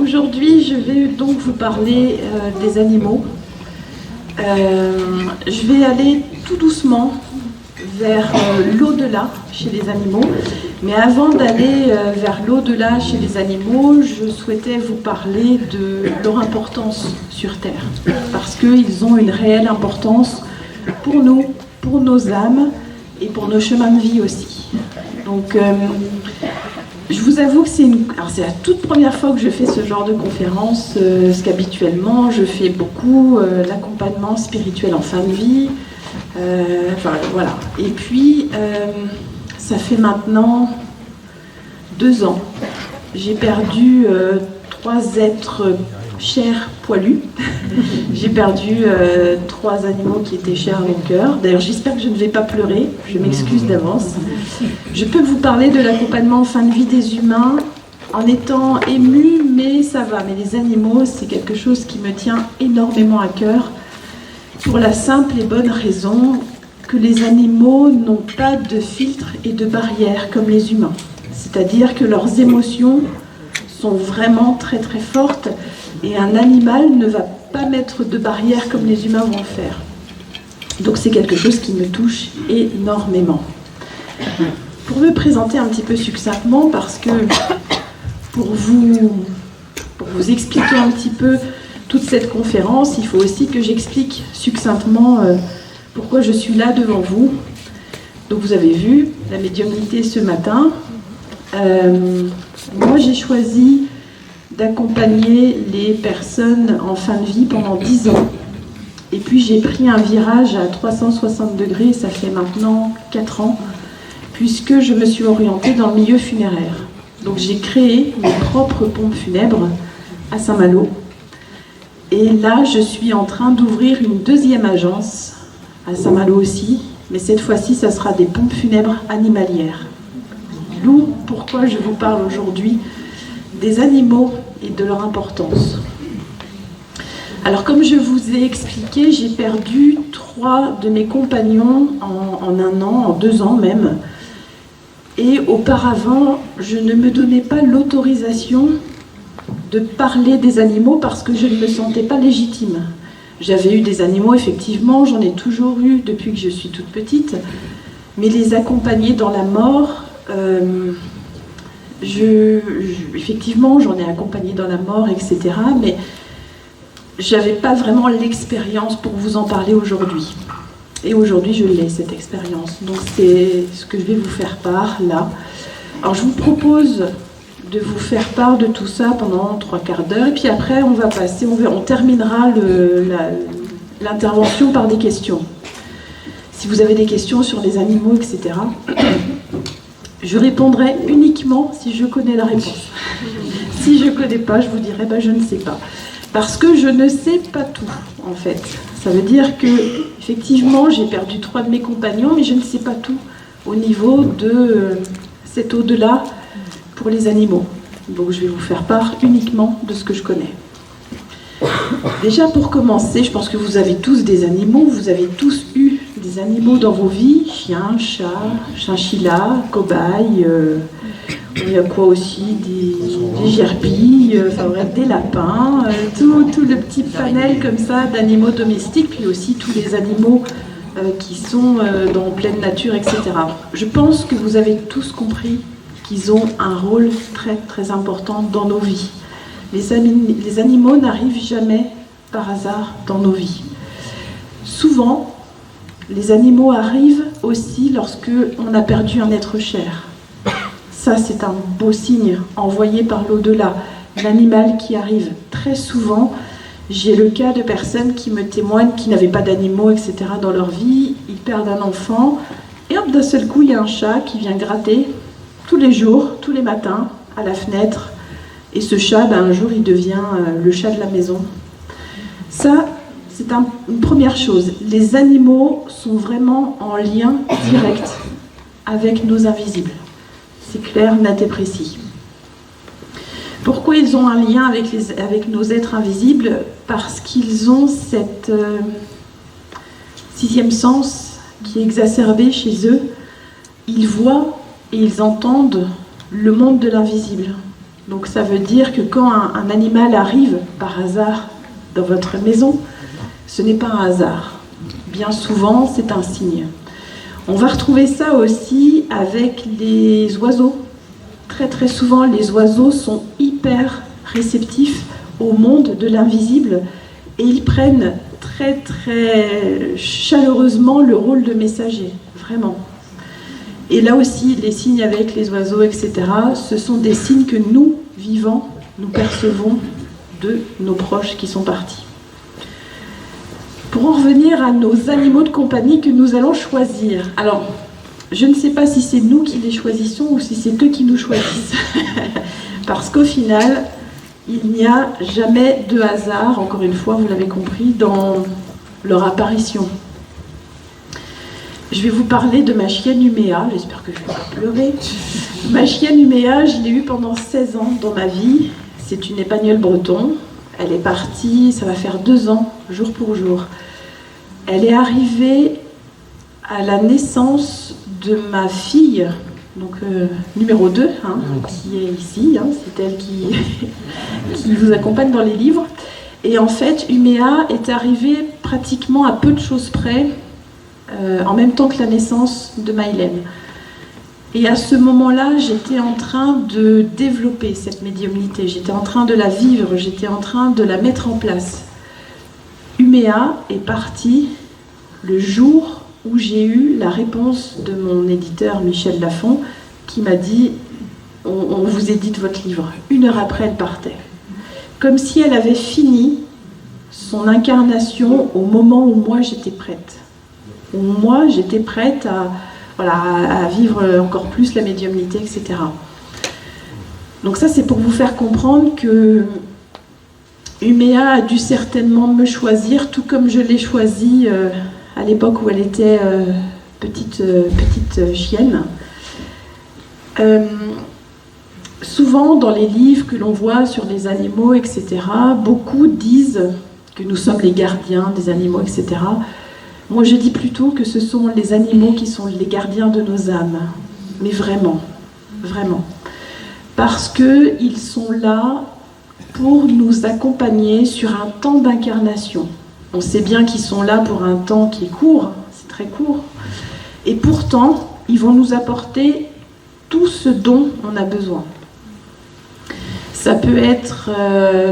Aujourd'hui, je vais donc vous parler des animaux. Je vais aller tout doucement vers l'au-delà chez les animaux. Mais avant d'aller vers l'au-delà chez les animaux, je souhaitais vous parler de leur importance sur Terre. Parce qu'ils ont une réelle importance pour nous, pour nos âmes et pour nos chemins de vie aussi. Donc, je vous avoue que c'est la toute première fois que je fais ce genre de conférence, parce qu'habituellement, je fais beaucoup l'accompagnement spirituel en fin de vie. Voilà. Et puis, ça fait maintenant 2 ans. J'ai perdu 3 êtres chers poilus. J'ai perdu 3 animaux qui étaient chers à mon cœur. D'ailleurs, j'espère que je ne vais pas pleurer. Je m'excuse d'avance. Je peux vous parler de l'accompagnement en fin de vie des humains en étant émue, mais ça va. Mais les animaux, c'est quelque chose qui me tient énormément à cœur pour la simple et bonne raison que les animaux n'ont pas de filtre et de barrières comme les humains. C'est-à-dire que leurs émotions sont vraiment très très fortes et un animal ne va pas mettre de barrières comme les humains vont le faire. Donc c'est quelque chose qui me touche énormément. Pour me présenter un petit peu succinctement, parce que pour vous expliquer un petit peu toute cette conférence, il faut aussi que j'explique succinctement pourquoi je suis là devant vous. Donc vous avez vu la médiumnité ce matin. Moi j'ai choisi d'accompagner les personnes en fin de vie pendant 10 ans. Et puis j'ai pris un virage à 360 degrés, ça fait maintenant 4 ans, puisque je me suis orientée dans le milieu funéraire. Donc j'ai créé mes propres pompes funèbres à Saint-Malo. Et là, je suis en train d'ouvrir une 2e agence à Saint-Malo aussi, mais cette fois-ci, ça sera des pompes funèbres animalières. D'où pourquoi je vous parle aujourd'hui des animaux et de leur importance. Alors, comme je vous ai expliqué, j'ai perdu 3 de mes compagnons en 1 an, en 2 ans même. Et auparavant, je ne me donnais pas l'autorisation de parler des animaux parce que je ne me sentais pas légitime. J'avais eu des animaux, effectivement, j'en ai toujours eu depuis que je suis toute petite, mais les accompagner dans la mort, effectivement, j'en ai accompagné dans la mort, etc., mais j'avais pas vraiment l'expérience pour vous en parler aujourd'hui. Et aujourd'hui, je l'ai, cette expérience. Donc c'est ce que je vais vous faire part, là. Alors je vous propose de vous faire part de tout ça pendant 3/4 d'heure, et puis après on va passer, on terminera l'intervention par des questions. Si vous avez des questions sur les animaux, etc., je répondrai uniquement si je connais la réponse. Si je ne connais pas, je vous dirai je ne sais pas. Parce que je ne sais pas tout, en fait. Ça veut dire que, effectivement, j'ai perdu 3 de mes compagnons, mais je ne sais pas tout au niveau de cet au-delà pour les animaux. Donc je vais vous faire part uniquement de ce que je connais. Déjà pour commencer, je pense que vous avez tous des animaux, vous avez tous eu des animaux dans vos vies, chiens, chats, chinchillas, cobayes, il y a quoi aussi, des gerbilles, enfin bref, des lapins, tout le petit panel comme ça d'animaux domestiques, puis aussi tous les animaux qui sont dans pleine nature, etc. Je pense que vous avez tous compris qu'ils ont un rôle très très important dans nos vies. Les animaux n'arrivent jamais par hasard dans nos vies. Souvent, les animaux arrivent aussi lorsque on a perdu un être cher. Ça, c'est un beau signe envoyé par l'au-delà. L'animal qui arrive très souvent. J'ai le cas de personnes qui me témoignent qui n'avaient pas d'animaux, etc. dans leur vie. Ils perdent un enfant et hop, d'un seul coup, il y a un chat qui vient gratter tous les jours, tous les matins, à la fenêtre. Et ce chat, un jour, il devient le chat de la maison. Ça, c'est une première chose. Les animaux sont vraiment en lien direct avec nos invisibles. C'est clair, net et précis. Pourquoi ils ont un lien avec nos êtres invisibles? Parce qu'ils ont cette 6e sens qui est exacerbé chez eux. Ils voient et ils entendent le monde de l'invisible. Donc ça veut dire que quand un animal arrive par hasard dans votre maison, ce n'est pas un hasard. Bien souvent, c'est un signe. On va retrouver ça aussi avec les oiseaux. Très très souvent, les oiseaux sont hyper réceptifs au monde de l'invisible et ils prennent très très chaleureusement le rôle de messager, vraiment. Et là aussi, les signes avec les oiseaux, etc., ce sont des signes que nous, vivants, nous percevons de nos proches qui sont partis. Pour en revenir à nos animaux de compagnie que nous allons choisir. Alors, je ne sais pas si c'est nous qui les choisissons ou si c'est eux qui nous choisissent. Parce qu'au final, il n'y a jamais de hasard, encore une fois, vous l'avez compris, dans leur apparition. Je vais vous parler de ma chienne Uméa, j'espère que je ne vais pas pleurer. Ma chienne Uméa, je l'ai eue pendant 16 ans dans ma vie. C'est une épagnole breton. Elle est partie, ça va faire 2 ans, jour pour jour. Elle est arrivée à la naissance de ma fille, donc numéro 2, qui est ici, c'est elle qui vous accompagne dans les livres. Et en fait, Uméa est arrivée pratiquement à peu de choses près, en même temps que la naissance de Maïlène. Et à ce moment-là, j'étais en train de développer cette médiumnité, j'étais en train de la vivre, j'étais en train de la mettre en place. Uméa est partie le jour où j'ai eu la réponse de mon éditeur Michel Lafon, qui m'a dit « on vous édite votre livre ». 1 heure après, elle partait. Comme si elle avait fini son incarnation au moment où moi j'étais prête. Où moi j'étais prête à vivre encore plus la médiumnité, etc. Donc ça, c'est pour vous faire comprendre que Uméa a dû certainement me choisir, tout comme je l'ai choisie à l'époque où elle était petite chienne. Souvent, dans les livres que l'on voit sur les animaux, etc., beaucoup disent que nous sommes les gardiens des animaux, etc. Moi, je dis plutôt que ce sont les animaux qui sont les gardiens de nos âmes. Mais vraiment, vraiment. Parce qu'ils sont là pour nous accompagner sur un temps d'incarnation. On sait bien qu'ils sont là pour un temps qui est court, c'est très court. Et pourtant, ils vont nous apporter tout ce dont on a besoin. Ça peut être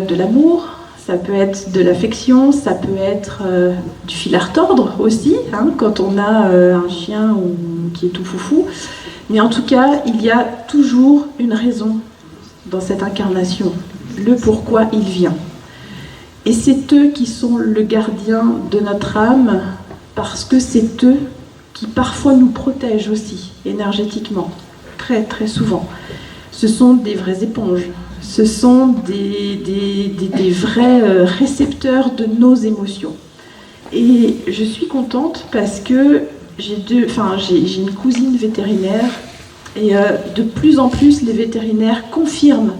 de l'amour, ça peut être de l'affection, ça peut être du fil à retordre aussi, quand on a un chien qui est tout foufou. Mais en tout cas, il y a toujours une raison dans cette incarnation, le pourquoi il vient. Et c'est eux qui sont le gardien de notre âme, parce que c'est eux qui parfois nous protègent aussi, énergétiquement, très très souvent. Ce sont des vraies éponges. Ce sont des vrais récepteurs de nos émotions. Et je suis contente parce que j'ai une cousine vétérinaire et de plus en plus les vétérinaires confirment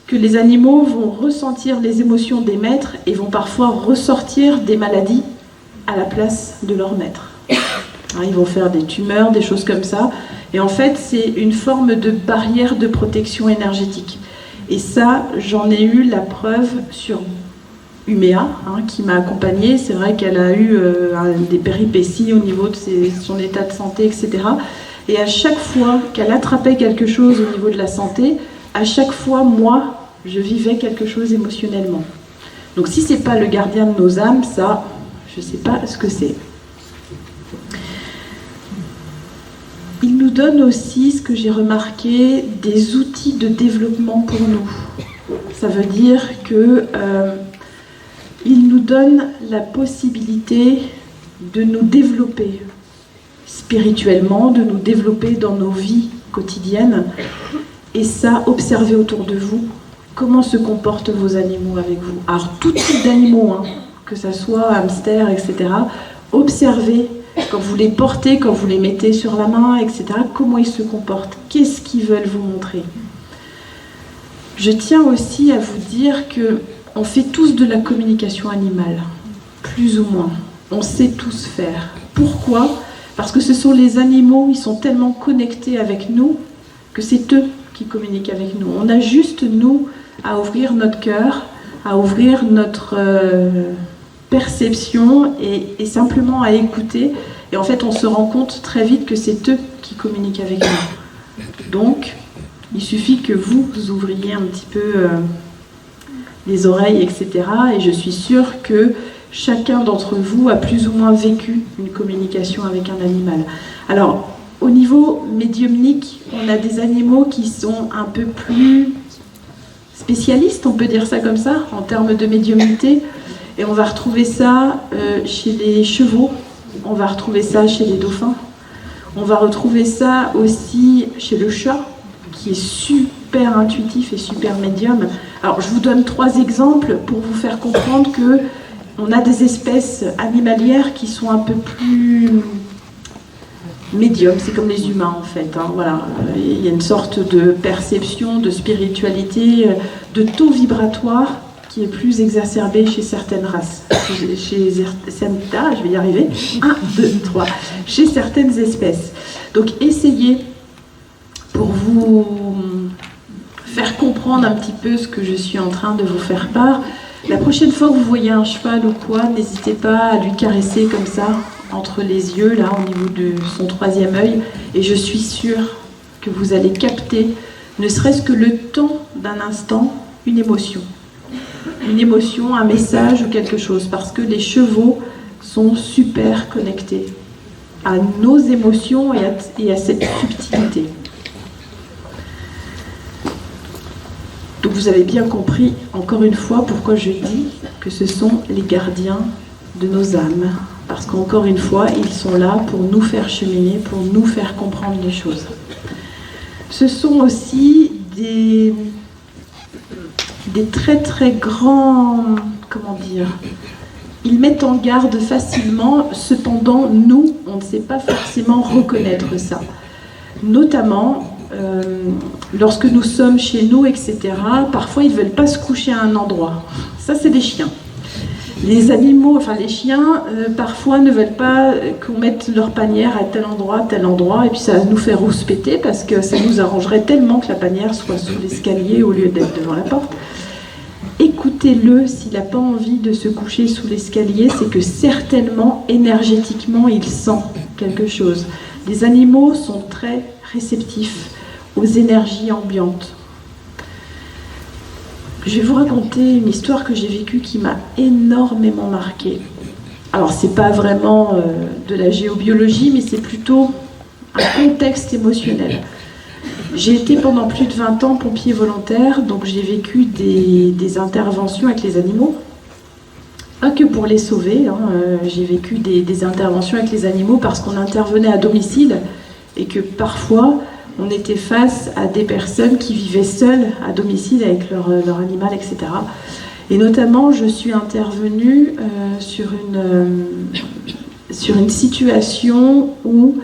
que les animaux vont ressentir les émotions des maîtres et vont parfois ressortir des maladies à la place de leur maître. Ils vont faire des tumeurs, des choses comme ça. Et en fait, c'est une forme de barrière de protection énergétique. Et ça, j'en ai eu la preuve sur Uméa, qui m'a accompagnée. C'est vrai qu'elle a eu des péripéties au niveau de son état de santé, etc. Et à chaque fois qu'elle attrapait quelque chose au niveau de la santé, à chaque fois, moi, je vivais quelque chose émotionnellement. Donc si c'est pas le gardien de nos âmes, ça, je sais pas ce que c'est. Il nous donne aussi, ce que j'ai remarqué, des outils de développement pour nous. Ça veut dire que il nous donne la possibilité de nous développer spirituellement, de nous développer dans nos vies quotidiennes. Et ça, observez autour de vous comment se comportent vos animaux avec vous. Alors, tout type d'animaux, que ce soit hamster, etc. Observez quand vous les portez, quand vous les mettez sur la main, etc. Comment ils se comportent, qu'est-ce qu'ils veulent vous montrer. Je tiens aussi à vous dire qu'on fait tous de la communication animale, plus ou moins. On sait tous faire. Pourquoi ? Parce que ce sont les animaux, ils sont tellement connectés avec nous que c'est eux qui communique avec nous. On a juste, nous, à ouvrir notre cœur, à ouvrir notre perception et simplement à écouter. Et en fait, on se rend compte très vite que c'est eux qui communiquent avec nous. Donc, il suffit que vous ouvriez un petit peu les oreilles, etc. Et je suis sûre que chacun d'entre vous a plus ou moins vécu une communication avec un animal. Alors, au niveau médiumnique, on a des animaux qui sont un peu plus spécialistes, on peut dire ça comme ça, en termes de médiumnité. Et on va retrouver ça chez les chevaux, on va retrouver ça chez les dauphins, on va retrouver ça aussi chez le chat, qui est super intuitif et super médium. Alors, je vous donne 3 exemples pour vous faire comprendre que on a des espèces animalières qui sont un peu plus médium, c'est comme les humains en fait. Voilà. Il y a une sorte de perception, de spiritualité, de taux vibratoire qui est plus exacerbé chez certaines races. Chez je vais y arriver. 1, 2, 3. Chez certaines espèces. Donc essayez, pour vous faire comprendre un petit peu ce que je suis en train de vous faire part, la prochaine fois que vous voyez un cheval ou quoi, n'hésitez pas à lui caresser comme ça, entre les yeux, là, au niveau de son 3e œil, et je suis sûre que vous allez capter, ne serait-ce que le temps d'un instant, une émotion. Une émotion, un message ou quelque chose, parce que les chevaux sont super connectés à nos émotions et à cette subtilité. Donc vous avez bien compris, encore une fois, pourquoi je dis que ce sont les gardiens de nos âmes. Parce qu'encore une fois, ils sont là pour nous faire cheminer, pour nous faire comprendre les choses. Ce sont aussi des très très grands, comment dire, ils mettent en garde facilement, cependant nous, on ne sait pas forcément reconnaître ça. Notamment, lorsque nous sommes chez nous, etc., parfois ils ne veulent pas se coucher à un endroit. Ça, c'est des chiens. Les animaux, enfin les chiens, parfois ne veulent pas qu'on mette leur panière à tel endroit, et puis ça nous fait rouspéter parce que ça nous arrangerait tellement que la panière soit sous l'escalier au lieu d'être devant la porte. Écoutez-le, s'il n'a pas envie de se coucher sous l'escalier, c'est que certainement, énergétiquement, il sent quelque chose. Les animaux sont très réceptifs aux énergies ambiantes. Je vais vous raconter une histoire que j'ai vécue qui m'a énormément marquée. Alors, c'est pas vraiment de la géobiologie, mais c'est plutôt un contexte émotionnel. J'ai été pendant plus de 20 ans pompier volontaire, donc j'ai vécu des interventions avec les animaux. Pas que pour les sauver, j'ai vécu des interventions avec les animaux parce qu'on intervenait à domicile et que parfois on était face à des personnes qui vivaient seules à domicile avec leur animal, etc. Et notamment, je suis intervenue sur une situation où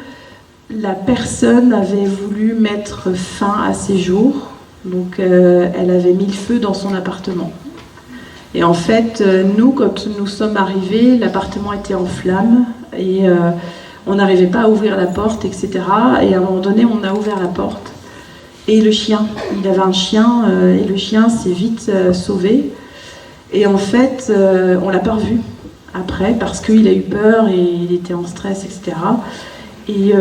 la personne avait voulu mettre fin à ses jours, donc elle avait mis le feu dans son appartement. Et en fait, nous, quand nous sommes arrivés, l'appartement était en flammes et on n'arrivait pas à ouvrir la porte, etc. Et à un moment donné, on a ouvert la porte. Et le chien, il avait un chien, et le chien s'est vite sauvé. Et en fait, on ne l'a pas revu après, parce qu'il a eu peur et il était en stress, etc. Et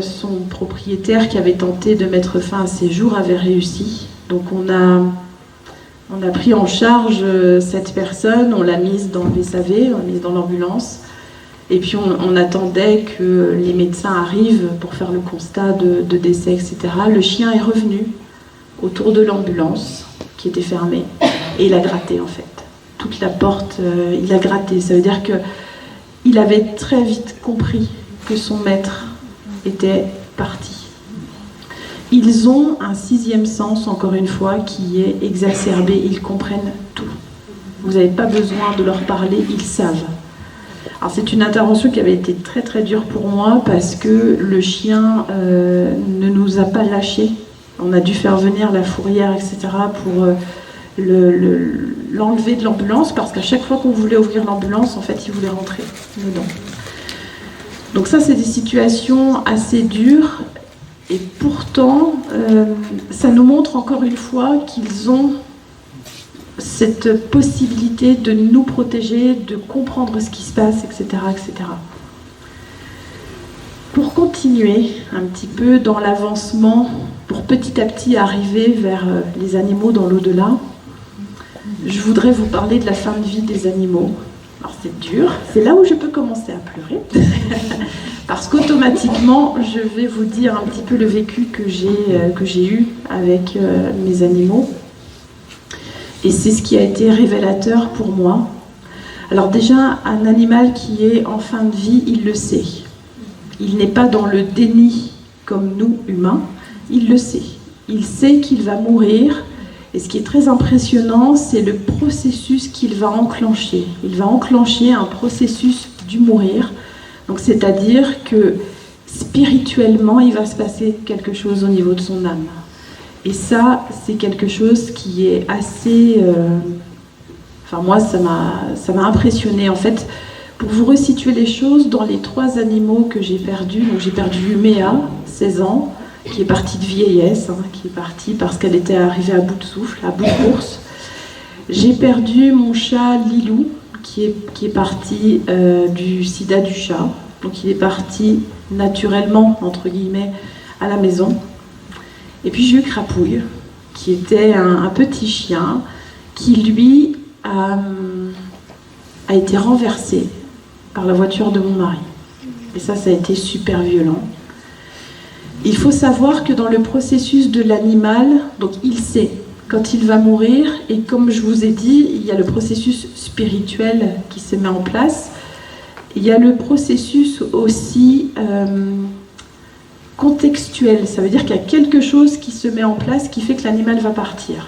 son propriétaire qui avait tenté de mettre fin à ses jours avait réussi. Donc on a pris en charge cette personne, on l'a mise dans le SAV, on l'a mise dans l'ambulance. Et puis on attendait que les médecins arrivent pour faire le constat de décès, etc. Le chien est revenu autour de l'ambulance qui était fermée et il a gratté en fait. Toute la porte, il a gratté. Ça veut dire qu'il avait très vite compris que son maître était parti. Ils ont un 6e sens, encore une fois, qui est exacerbé. Ils comprennent tout. Vous n'avez pas besoin de leur parler, ils savent. Alors c'est une intervention qui avait été très très dure pour moi parce que le chien ne nous a pas lâchés. On a dû faire venir la fourrière, etc. pour l'enlever de l'ambulance parce qu'à chaque fois qu'on voulait ouvrir l'ambulance, en fait, il voulait rentrer dedans. Donc ça, c'est des situations assez dures Et pourtant, ça nous montre encore une fois qu'ils ont cette possibilité de nous protéger, de comprendre ce qui se passe, etc., etc. Pour continuer un petit peu dans l'avancement, pour petit à petit arriver vers les animaux dans l'au-delà, je voudrais vous parler de la fin de vie des animaux. Alors c'est dur, c'est là où je peux commencer à pleurer, parce qu'automatiquement, je vais vous dire un petit peu le vécu que j'ai eu avec mes animaux. Et c'est ce qui a été révélateur pour moi. Alors déjà, un animal qui est en fin de vie, il le sait. Il n'est pas dans le déni comme nous, humains, il le sait. Il sait qu'il va mourir. Et ce qui est très impressionnant, c'est le processus qu'il va enclencher. Il va enclencher un processus du mourir. Donc, c'est-à-dire que spirituellement, il va se passer quelque chose au niveau de son âme. Et ça, c'est quelque chose qui est assez... Enfin, moi, ça m'a impressionné. En fait, pour vous resituer les choses, dans les 3 animaux que j'ai perdus, donc j'ai perdu Méa, 16 ans, qui est partie de vieillesse, qui est partie parce qu'elle était arrivée à bout de souffle, à bout de course. J'ai perdu mon chat Lilou, qui est parti du sida du chat. Donc il est parti naturellement, entre guillemets, à la maison. Et puis j'ai eu Crapouille, qui était un petit chien, qui lui a été renversé par la voiture de mon mari. Et ça a été super violent. Il faut savoir que dans le processus de l'animal, donc il sait quand il va mourir, et comme je vous ai dit, il y a le processus spirituel qui se met en place. Il y a le processus aussi contextuel, ça veut dire qu'il y a quelque chose qui se met en place qui fait que l'animal va partir.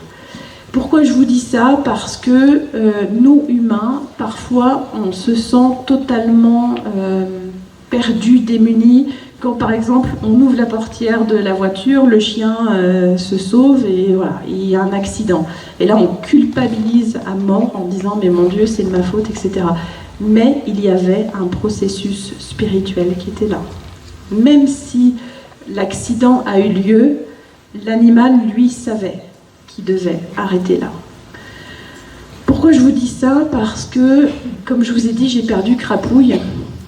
Pourquoi je vous dis ça? Parce que nous, humains, parfois, on se sent totalement perdus, démunis. Quand, par exemple, on ouvre la portière de la voiture, le chien se sauve et voilà, il y a un accident. Et là, on culpabilise à mort en disant « mais mon Dieu, c'est de ma faute », etc. Mais il y avait un processus spirituel qui était là. Même si l'accident a eu lieu, l'animal, lui, savait qu'il devait arrêter là. Pourquoi je vous dis ça? Parce que, comme je vous ai dit, j'ai perdu Crapouille,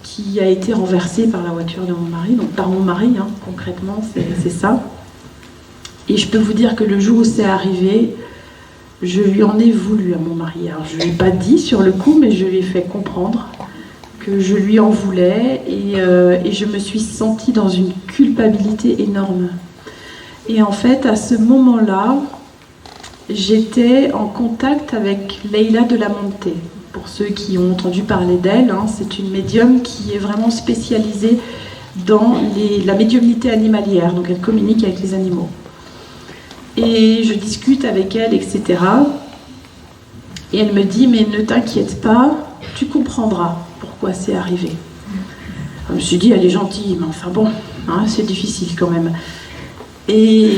qui a été renversée par la voiture de mon mari, donc par mon mari, concrètement, c'est ça. Et je peux vous dire que le jour où c'est arrivé, je lui en ai voulu à mon mari. Alors, je ne lui ai pas dit sur le coup, mais je lui ai fait comprendre que je lui en voulais et je me suis sentie dans une culpabilité énorme. Et en fait, à ce moment-là, j'étais en contact avec Leïla de la Montée. Pour ceux qui ont entendu parler d'elle, c'est une médium qui est vraiment spécialisée dans la médiumnité animalière, donc elle communique avec les animaux. Et je discute avec elle, etc. Et elle me dit, mais ne t'inquiète pas, tu comprendras pourquoi c'est arrivé. Je me suis dit, elle est gentille, mais enfin bon, c'est difficile quand même. Et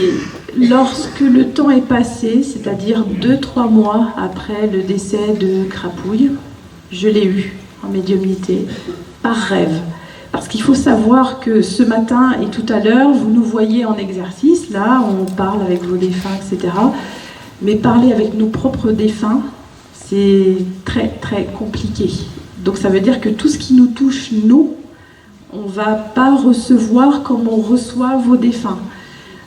lorsque le temps est passé, c'est-à-dire 2-3 mois après le décès de Crapouille, je l'ai eu en médiumnité, par rêve. Parce qu'il faut savoir que ce matin et tout à l'heure, vous nous voyez en exercice, là, on parle avec vos défunts, etc. Mais parler avec nos propres défunts, c'est très, très compliqué. Donc ça veut dire que tout ce qui nous touche, nous, on ne va pas recevoir comme on reçoit vos défunts.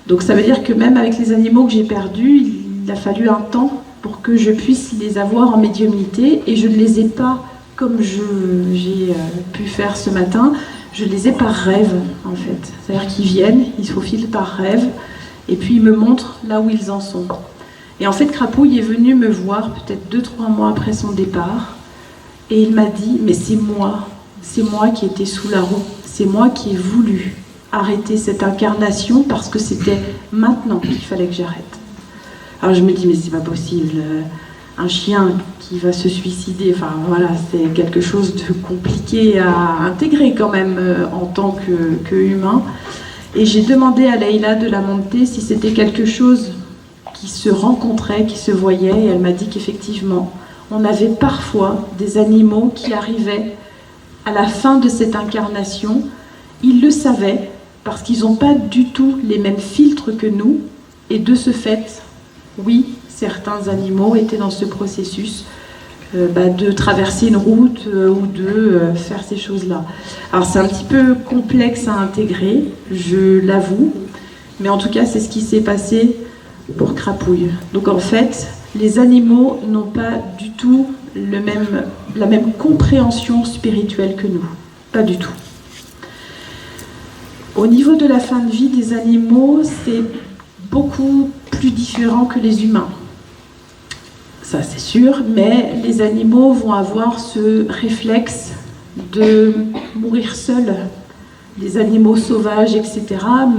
Donc ça veut dire que même avec les animaux que j'ai perdus, il a fallu un temps pour que je puisse les avoir en médiumnité, et je ne les ai pas comme j'ai pu faire ce matin, je les ai par rêve en fait. C'est-à-dire qu'ils viennent, ils se faufilent par rêve, et puis ils me montrent là où ils en sont. Et en fait, Crapouille est venu me voir peut-être 2-3 mois après son départ, et il m'a dit, mais c'est moi qui étais sous la roue, c'est moi qui ai voulu arrêter cette incarnation parce que c'était maintenant qu'il fallait que j'arrête. Alors je me dis, mais c'est pas possible, un chien qui va se suicider, enfin voilà, c'est quelque chose de compliqué à intégrer quand même en tant que humain. Et j'ai demandé à Leïla de la Montée si c'était quelque chose qui se rencontrait, qui se voyait, et elle m'a dit qu'effectivement, on avait parfois des animaux qui arrivaient à la fin de cette incarnation, ils le savaient, parce qu'ils n'ont pas du tout les mêmes filtres que nous, et de ce fait, oui, certains animaux étaient dans ce processus de traverser une route ou de faire ces choses-là. Alors c'est un petit peu complexe à intégrer, je l'avoue, mais en tout cas c'est ce qui s'est passé pour Crapouille. Donc en fait, les animaux n'ont pas du tout la même compréhension spirituelle que nous, pas du tout. Au niveau de la fin de vie des animaux, c'est beaucoup plus différent que les humains. Ça c'est sûr, mais les animaux vont avoir ce réflexe de mourir seuls. Les animaux sauvages, etc.,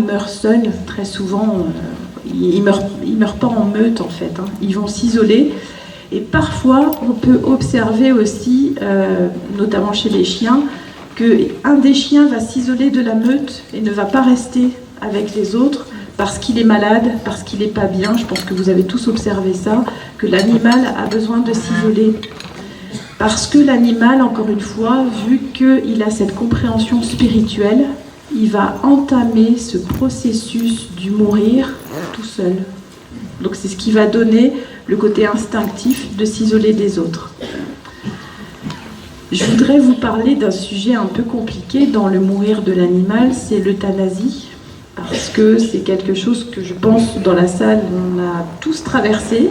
meurent seuls très souvent. Ils meurent pas en meute en fait. Ils vont s'isoler. Et parfois, on peut observer aussi, notamment chez les chiens, qu'un des chiens va s'isoler de la meute et ne va pas rester avec les autres parce qu'il est malade, parce qu'il n'est pas bien. Je pense que vous avez tous observé ça, que l'animal a besoin de s'isoler. Parce que l'animal, encore une fois, vu qu'il a cette compréhension spirituelle, il va entamer ce processus du mourir tout seul. Donc c'est ce qui va donner le côté instinctif de s'isoler des autres. Je voudrais vous parler d'un sujet un peu compliqué dans le mourir de l'animal, c'est l'euthanasie. Parce que c'est quelque chose que je pense dans la salle on a tous traversé,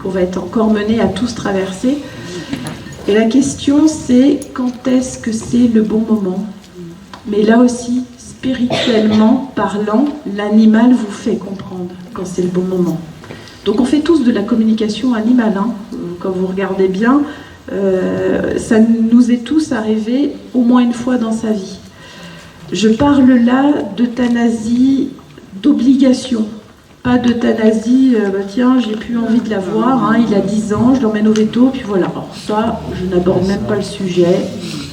qu'on va être encore menés à tous traverser. Et la question c'est quand est-ce que c'est le bon moment? Mais là aussi, spirituellement parlant, l'animal vous fait comprendre quand c'est le bon moment. Donc on fait tous de la communication animale, quand vous regardez bien, ça nous est tous arrivé au moins une fois dans sa vie. Je parle là d'euthanasie d'obligation, pas d'euthanasie, tiens, j'ai plus envie de la voir, il a 10 ans, je l'emmène au veto, puis voilà. Alors ça, je n'aborde même pas le sujet,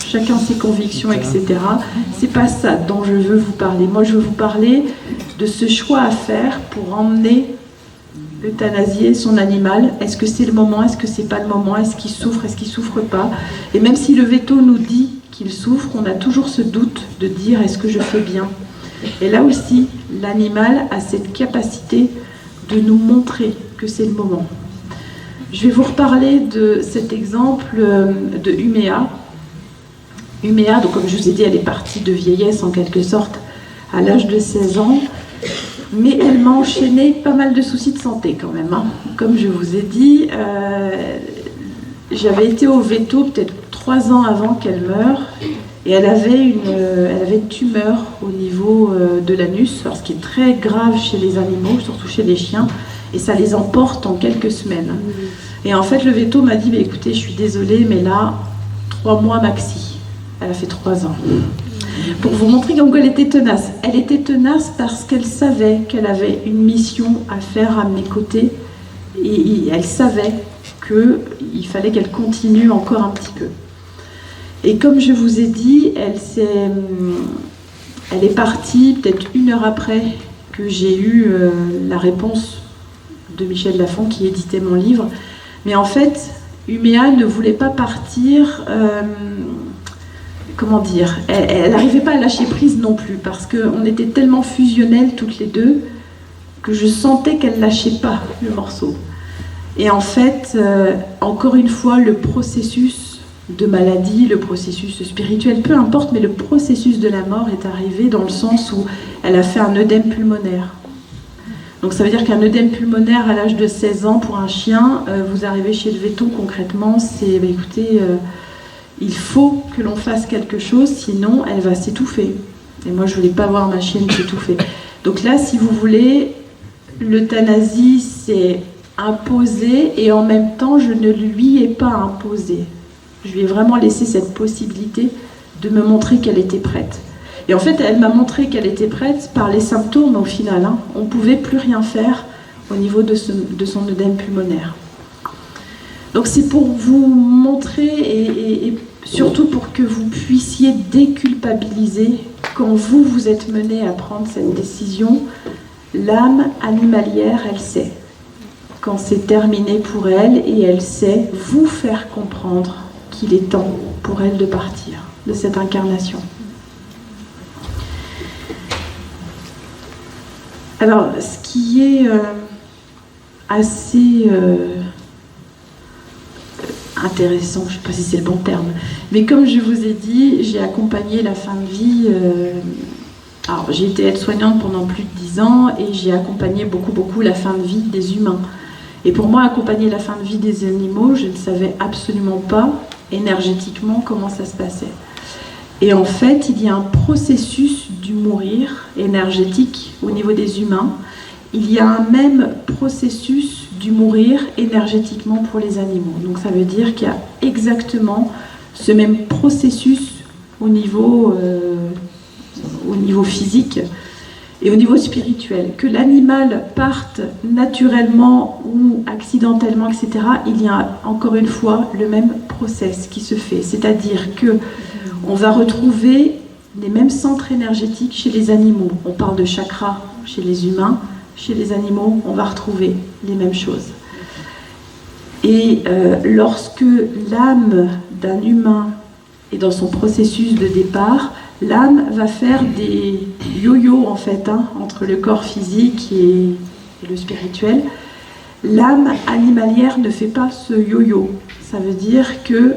chacun ses convictions, etc. C'est pas ça dont je veux vous parler. Moi, je veux vous parler de ce choix à faire pour emmener euthanasier son animal. Est-ce que c'est le moment? Est-ce que c'est pas le moment? Est-ce qu'il souffre? Est-ce qu'il souffre pas? Et même si le veto nous dit qu'il souffre, on a toujours ce doute de dire est-ce que je fais bien? Et là aussi, l'animal a cette capacité de nous montrer que c'est le moment. Je vais vous reparler de cet exemple de Uméa. Uméa, donc comme je vous ai dit, elle est partie de vieillesse en quelque sorte à l'âge de 16 ans. Mais elle m'a enchaîné pas mal de soucis de santé quand même. Comme je vous ai dit, j'avais été au veto peut-être 3 ans avant qu'elle meure. Et elle avait une tumeur au niveau de l'anus, ce qui est très grave chez les animaux, surtout chez les chiens. Et ça les emporte en quelques semaines. Et en fait, le veto m'a dit, écoutez, je suis désolée, mais là, 3 mois maxi. Elle a fait 3 ans. Pour vous montrer comme elle était tenace. Elle était tenace parce qu'elle savait qu'elle avait une mission à faire à mes côtés et elle savait qu'il fallait qu'elle continue encore un petit peu. Et comme je vous ai dit, elle est partie peut-être 1 heure après que j'ai eu la réponse de Michel Lafon qui éditait mon livre. Mais en fait, Uméa ne voulait pas partir... comment dire, elle n'arrivait pas à lâcher prise non plus, parce qu'on était tellement fusionnelles toutes les deux, que je sentais qu'elle ne lâchait pas le morceau. Et en fait, encore une fois, le processus de maladie, le processus spirituel, peu importe, mais le processus de la mort est arrivé dans le sens où elle a fait un œdème pulmonaire. Donc ça veut dire qu'un œdème pulmonaire à l'âge de 16 ans pour un chien, vous arrivez chez le veto concrètement, c'est, écoutez... il faut que l'on fasse quelque chose, sinon elle va s'étouffer. Et moi, je ne voulais pas voir ma chienne s'étouffer. Donc là, si vous voulez, l'euthanasie, c'est imposé, et en même temps, je ne lui ai pas imposé. Je lui ai vraiment laissé cette possibilité de me montrer qu'elle était prête. Et en fait, elle m'a montré qu'elle était prête par les symptômes, au final. On ne pouvait plus rien faire au niveau de son œdème pulmonaire. Donc c'est pour vous montrer et surtout pour que vous puissiez déculpabiliser quand vous êtes mené à prendre cette décision. L'âme animalière, elle sait quand c'est terminé pour elle et elle sait vous faire comprendre qu'il est temps pour elle de partir de cette incarnation. Alors, ce qui est assez intéressant, je ne sais pas si c'est le bon terme, mais comme je vous ai dit, j'ai accompagné la fin de vie. Alors, j'ai été aide-soignante pendant plus de 10 ans et j'ai accompagné beaucoup la fin de vie des humains. Et pour moi, accompagner la fin de vie des animaux, je ne savais absolument pas énergétiquement comment ça se passait. Et en fait, il y a un processus du mourir énergétique au niveau des humains. Il y a un même processus du mourir énergétiquement pour les animaux. Donc ça veut dire qu'il y a exactement ce même processus au niveau physique et au niveau spirituel. Que l'animal parte naturellement ou accidentellement, etc., il y a encore une fois le même process qui se fait. C'est-à-dire que on va retrouver les mêmes centres énergétiques chez les animaux. On parle de chakras chez les humains. Chez les animaux, on va retrouver les mêmes choses. Et lorsque l'âme d'un humain est dans son processus de départ, l'âme va faire des yo-yo en fait, entre le corps physique et le spirituel. L'âme animalière ne fait pas ce yo-yo. Ça veut dire que...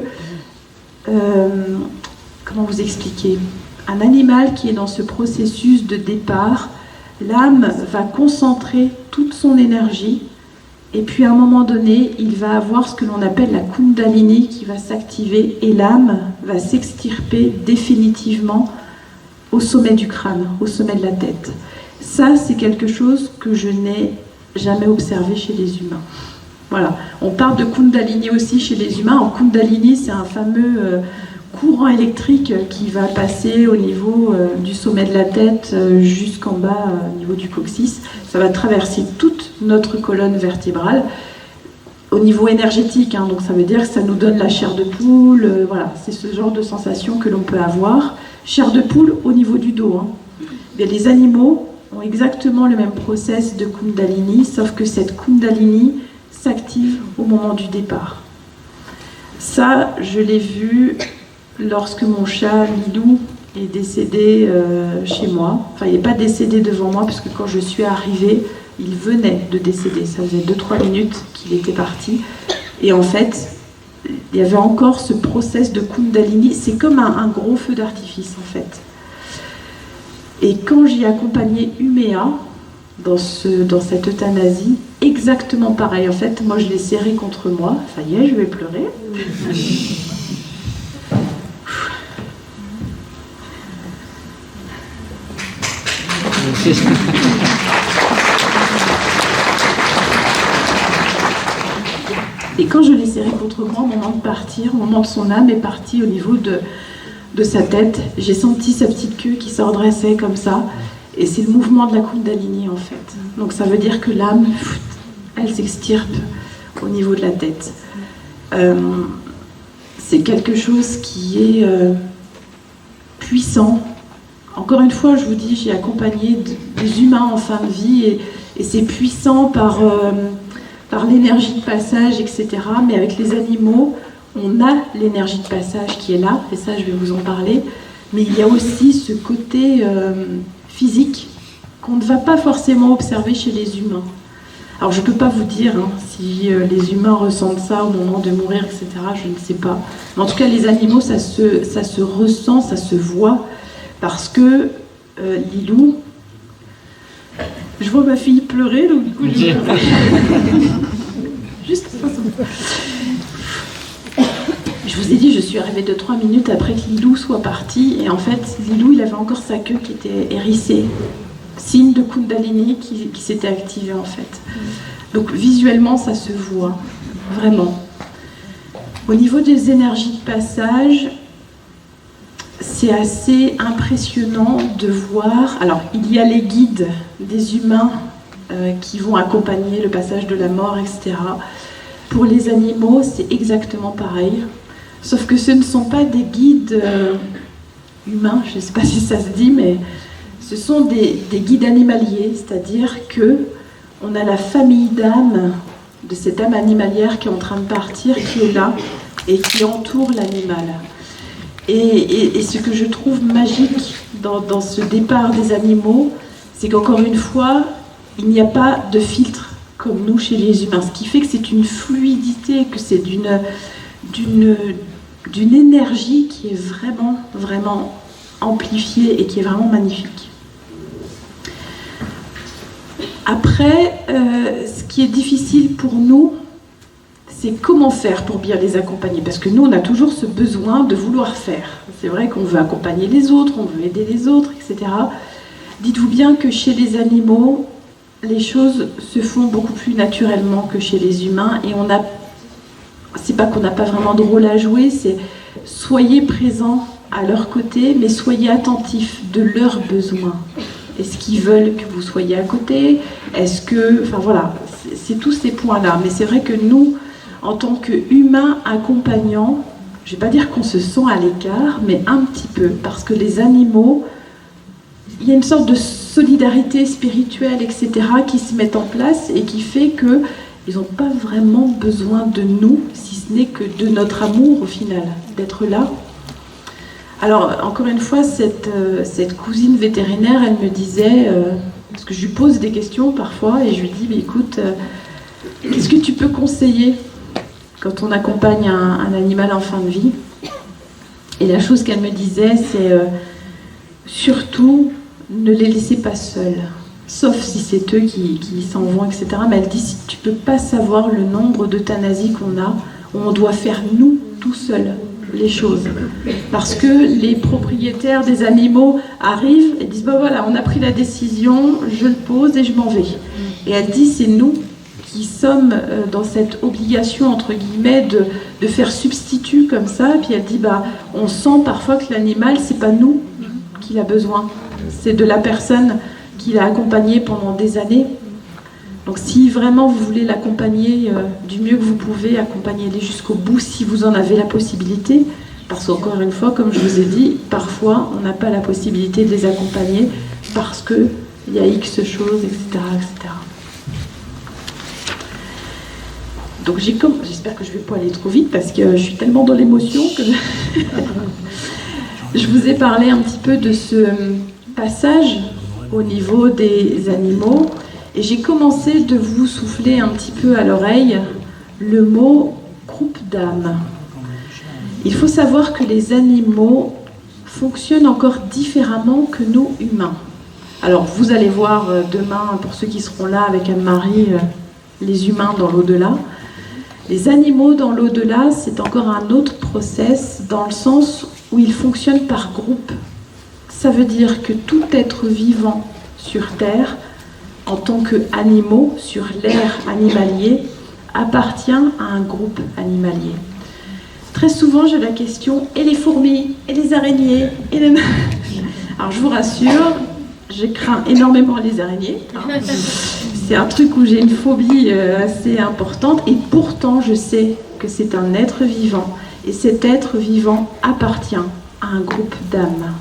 comment vous expliquer ? Un animal qui est dans ce processus de départ, l'âme va concentrer toute son énergie et puis à un moment donné, il va avoir ce que l'on appelle la Kundalini qui va s'activer et l'âme va s'extirper définitivement au sommet du crâne, au sommet de la tête. Ça, c'est quelque chose que je n'ai jamais observé chez les humains. Voilà. On parle de Kundalini aussi chez les humains. En Kundalini, c'est un fameux courant électrique qui va passer au niveau du sommet de la tête jusqu'en bas au niveau du coccyx. Ça va traverser toute notre colonne vertébrale au niveau énergétique, donc ça veut dire que ça nous donne la chair de poule, voilà, c'est ce genre de sensation que l'on peut avoir. Chair de poule au niveau du dos. Mais les animaux ont exactement le même process de Kundalini, sauf que cette Kundalini s'active au moment du départ. Ça, je l'ai vu lorsque mon chat Lilou est décédé chez moi. Enfin, il n'est pas décédé devant moi, puisque quand je suis arrivée, il venait de décéder. Ça faisait 2-3 minutes qu'il était parti. Et en fait, il y avait encore ce process de Kundalini. C'est comme un gros feu d'artifice, en fait. Et quand j'y accompagnais Uméa, dans cette euthanasie, exactement pareil. En fait, moi, je l'ai serré contre moi. Ça y est, je vais pleurer. Et quand je l'ai serré contre moi, au moment de partir, au moment de son âme est partie au niveau de sa tête, j'ai senti sa petite queue qui se redressait comme ça. Et c'est le mouvement de la Kundalini en fait. Donc ça veut dire que l'âme, elle s'extirpe au niveau de la tête. C'est quelque chose qui est puissant. Encore une fois, je vous dis, j'ai accompagné des humains en fin de vie et c'est puissant par l'énergie de passage, etc. Mais avec les animaux, on a l'énergie de passage qui est là, et ça je vais vous en parler. Mais il y a aussi ce côté physique qu'on ne va pas forcément observer chez les humains. Alors je ne peux pas vous dire si les humains ressentent ça au moment de mourir, etc. Je ne sais pas. Mais en tout cas, les animaux, ça se ressent, ça se voit. Parce que Lilou, je vois ma fille pleurer, donc du coup j'ai pleuré. Juste ça. Je vous ai dit, je suis arrivée 2-3 minutes après que Lilou soit parti, et en fait, Lilou, il avait encore sa queue qui était hérissée, signe de Kundalini qui s'était activé en fait. Donc visuellement, ça se voit, vraiment. Au niveau des énergies de passage, c'est assez impressionnant de voir. Alors, il y a les guides des humains qui vont accompagner le passage de la mort, etc. Pour les animaux, c'est exactement pareil. Sauf que ce ne sont pas des guides humains, je ne sais pas si ça se dit, mais ce sont des guides animaliers, c'est-à-dire qu'on a la famille d'âmes, de cette âme animalière qui est en train de partir, qui est là et qui entoure l'animal. Et ce que je trouve magique dans ce départ des animaux, c'est qu'encore une fois, il n'y a pas de filtre comme nous chez les humains, ce qui fait que c'est une fluidité, que c'est d'une énergie qui est vraiment, vraiment amplifiée et qui est vraiment magnifique. Après, ce qui est difficile pour nous, c'est comment faire pour bien les accompagner. Parce que nous, on a toujours ce besoin de vouloir faire. C'est vrai qu'on veut accompagner les autres, on veut aider les autres, etc. Dites-vous bien que chez les animaux, les choses se font beaucoup plus naturellement que chez les humains. Et c'est pas qu'on n'a pas vraiment de rôle à jouer, c'est soyez présents à leur côté, mais soyez attentifs de leurs besoins. Est-ce qu'ils veulent que vous soyez à côté? Est-ce que... Enfin voilà, c'est tous ces points-là. Mais c'est vrai que nous, en tant qu'humains accompagnants, je ne vais pas dire qu'on se sent à l'écart, mais un petit peu. Parce que les animaux, il y a une sorte de solidarité spirituelle, etc., qui se met en place et qui fait qu'ils n'ont pas vraiment besoin de nous, si ce n'est que de notre amour au final, d'être là. Alors, encore une fois, cette cousine vétérinaire, elle me disait, parce que je lui pose des questions parfois, et je lui dis, mais écoute, qu'est-ce que tu peux conseiller quand on accompagne un animal en fin de vie? Et la chose qu'elle me disait, c'est surtout, ne les laissez pas seuls, sauf si c'est eux qui s'en vont, etc. Mais elle dit, si tu ne peux pas savoir le nombre d'euthanasies qu'on a, on doit faire nous, tout seuls, les choses. Parce que les propriétaires des animaux arrivent et disent, bah voilà, on a pris la décision, je le pose et je m'en vais. Et elle dit, c'est nous qui sommes dans cette obligation, entre guillemets, de faire substitut comme ça. Et puis elle dit, bah, on sent parfois que l'animal, c'est pas nous qu'il a besoin. C'est de la personne qui l'a accompagné pendant des années. Donc si vraiment vous voulez l'accompagner du mieux que vous pouvez, accompagnez-les jusqu'au bout si vous en avez la possibilité. Parce qu'encore une fois, comme je vous ai dit, parfois on n'a pas la possibilité de les accompagner parce qu'il y a X choses, etc., etc. Donc j'espère que je ne vais pas aller trop vite parce que je suis tellement dans l'émotion que je vous ai parlé un petit peu de ce passage au niveau des animaux. Et j'ai commencé de vous souffler un petit peu à l'oreille le mot groupe d'âmes. Il faut savoir que les animaux fonctionnent encore différemment que nous humains. Alors vous allez voir demain, pour ceux qui seront là avec Anne-Marie, les humains dans l'au-delà. Les animaux dans l'au-delà, c'est encore un autre process dans le sens où ils fonctionnent par groupe. Ça veut dire que tout être vivant sur Terre, en tant qu'animaux sur l'ère animalier, appartient à un groupe animalier. Très souvent, j'ai la question, et les fourmis, et les araignées, et les... Alors, je vous rassure, je crains énormément les araignées. C'est un truc où j'ai une phobie assez importante, et pourtant, je sais que c'est un être vivant, et cet être vivant appartient à un groupe d'âmes.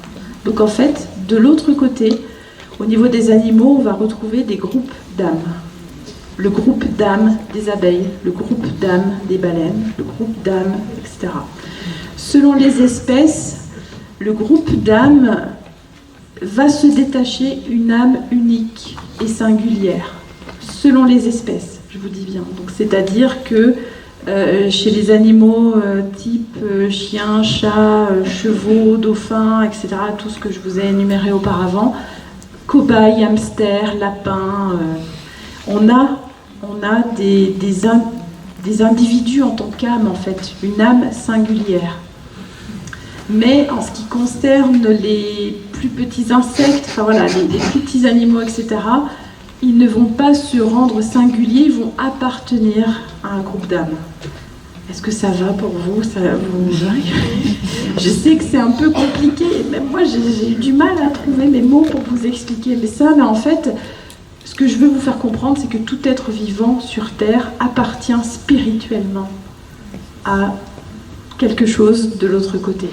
Donc, en fait, de l'autre côté, au niveau des animaux, on va retrouver des groupes d'âmes. Le groupe d'âmes des abeilles, le groupe d'âmes des baleines, le groupe d'âmes, etc. Selon les espèces, le groupe d'âmes va se détacher une âme unique et singulière. Selon les espèces, je vous dis bien. Donc, c'est-à-dire que chez les animaux type chiens, chats, chevaux, dauphins, etc., tout ce que je vous ai énuméré auparavant, cobayes, hamsters, lapins, on a des individus en tant qu'âme, en fait, une âme singulière. Mais en ce qui concerne les plus petits insectes, enfin voilà, les plus petits animaux, etc., ils ne vont pas se rendre singuliers, ils vont appartenir à un groupe d'âmes. Est-ce que ça va pour vous? Je sais que c'est un peu compliqué, même moi j'ai eu du mal à trouver mes mots pour vous expliquer mais ça, mais en fait, ce que je veux vous faire comprendre, c'est que tout être vivant sur Terre appartient spirituellement à quelque chose de l'autre côté.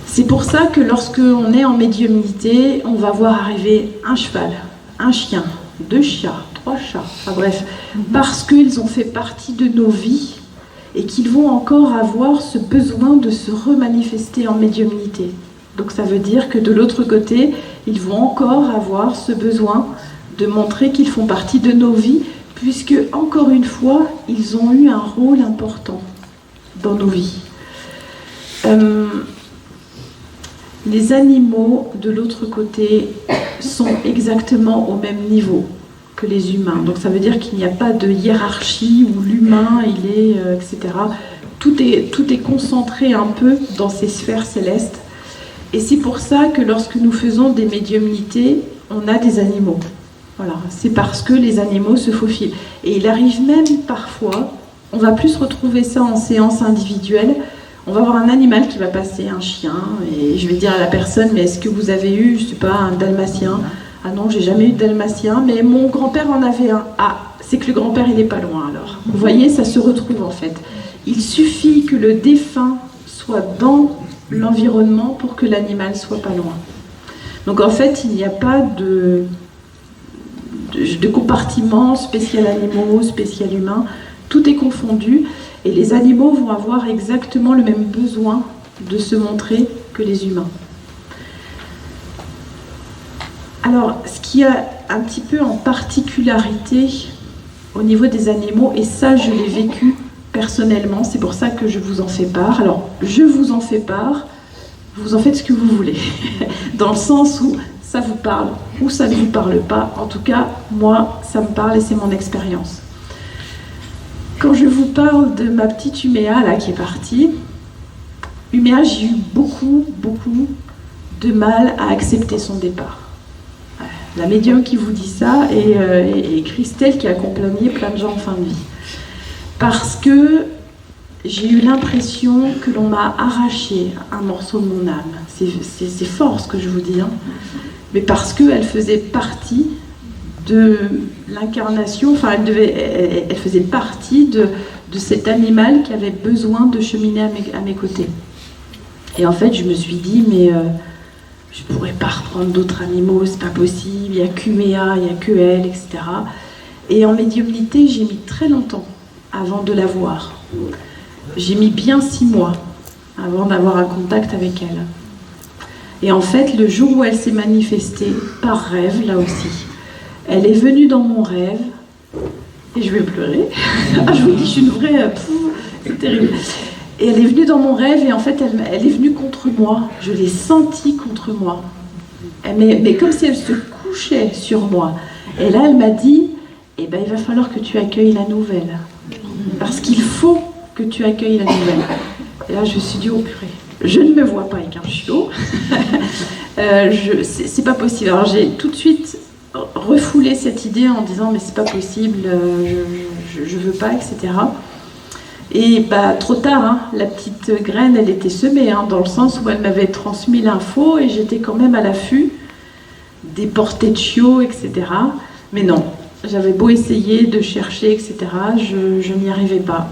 C'est pour ça que lorsque on est en médiumnité, on va voir arriver un cheval, un chien, 2 chats, 3 chats, enfin bref, parce qu'ils ont fait partie de nos vies et qu'ils vont encore avoir ce besoin de se remanifester en médiumnité. Donc ça veut dire que de l'autre côté, ils vont encore avoir ce besoin de montrer qu'ils font partie de nos vies, puisque, encore une fois, ils ont eu un rôle important dans nos vies. Les animaux, de l'autre côté, sont exactement au même niveau que les humains. Donc ça veut dire qu'il n'y a pas de hiérarchie où l'humain, il est, etc. Tout est concentré un peu dans ces sphères célestes. Et c'est pour ça que lorsque nous faisons des médiumnités, on a des animaux. Voilà, c'est parce que les animaux se faufilent. Et il arrive même parfois, on va plus retrouver ça en séance individuelle, on va avoir un animal qui va passer, un chien, et je vais dire à la personne, mais est-ce que vous avez eu, je sais pas, un dalmatien? Ah non, j'ai jamais eu de dalmatien, mais mon grand-père en avait un. Ah, c'est que le grand-père, il n'est pas loin alors. Vous voyez, ça se retrouve en fait. Il suffit que le défunt soit dans l'environnement pour que l'animal soit pas loin. Donc en fait, il n'y a pas de compartiment spécial animaux, spécial humains. Tout est confondu. Et les animaux vont avoir exactement le même besoin de se montrer que les humains. Alors, ce qui a un petit peu en particularité au niveau des animaux, et ça je l'ai vécu personnellement, c'est pour ça que je vous en fais part. Alors, je vous en fais part, vous en faites ce que vous voulez, dans le sens où ça vous parle ou ça ne vous parle pas. En tout cas, moi, ça me parle et c'est mon expérience. Quand je vous parle de ma petite Uméa là, qui est partie, Uméa, j'ai eu beaucoup de mal à accepter son départ. La médium qui vous dit ça et Christelle qui a accompagné plein de gens en fin de vie. Parce que j'ai eu l'impression que l'on m'a arraché un morceau de mon âme. C'est fort ce que je vous dis, hein. Mais parce qu'elle faisait partie de l'incarnation, enfin elle faisait partie de cet animal qui avait besoin de cheminer à mes côtés. Et en fait je me suis dit, mais je ne pourrais pas reprendre d'autres animaux, c'est pas possible, il n'y a qu'Uméa, il n'y a que elle, etc. Et en médiumnité, j'ai mis très longtemps avant de la voir. J'ai mis bien 6 mois avant d'avoir un contact avec elle. Et en fait, le jour où elle s'est manifestée, par rêve, là aussi, elle est venue dans mon rêve, et je vais pleurer. Ah, je vous dis, je suis une vraie... c'est terrible. Et elle est venue dans mon rêve, et en fait, elle est venue contre moi. Je l'ai sentie contre moi. Mais comme si elle se couchait sur moi. Et là, elle m'a dit, eh ben, il va falloir que tu accueilles la nouvelle. Parce qu'il faut que tu accueilles la nouvelle. Et là, je me suis dit, oh purée, je ne me vois pas avec un chiot. C'est pas possible. Alors, j'ai tout de suite refoulé cette idée en disant, mais c'est pas possible, je veux pas, etc. Et bah, trop tard, hein, la petite graine, elle était semée, hein, dans le sens où elle m'avait transmis l'info et j'étais quand même à l'affût des portées de chiots, etc. Mais non, j'avais beau essayer de chercher, etc., je n'y arrivais pas.